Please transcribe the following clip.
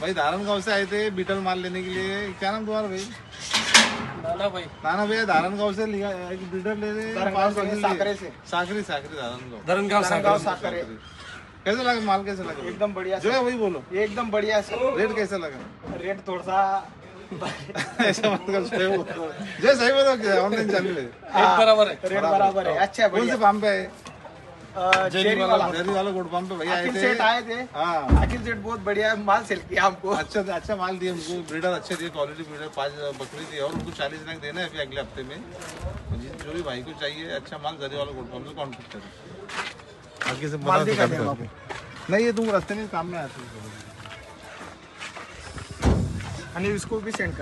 भाई धारणगांव से आए थे बीटल माल लेने के लिए। क्या नाम तुम्हारा भाई? नाना भाई। नाना भैया धारणगांव से लिया एक बीटल ले रहे। साकरे से। साकरी साकरी धारणगांव। धरमगांव साकरे। कैसे लगा माल? कैसे लगा? एकदम बढ़िया जो है वही बोलो। एकदम बढ़िया सर। रेट कैसा लगा? रेट थोड़ा सा ऐसा मत कर, सही बोलो। जो सही बोलो क्या ऑनलाइन चालू है? रेट बराबर है। रेट बराबर है। अच्छा कौन से पंप पे है? जेरी वाला डेयरी वाला गुड पंप पे भैया आए अखिल थे। सेठ आए थे। हाँ अखिल सेठ बहुत बढ़िया माल सेल किया हमको। अच्छा माल दिए हमको। ब्रीडर अच्छे दिए, क्वालिटी ब्रीडर। 5 बकरी दी और उनको 40 लाख देना है अभी अगले हफ्ते में। जो भी भाई को चाहिए अच्छा माल जरी वाला गुड पंप से कॉन्टेक्ट करें। आगे से माल दिखा दें आपको। नहीं ये तुम रास्ते में काम में आते हो। आणि इसको भी सेंड कर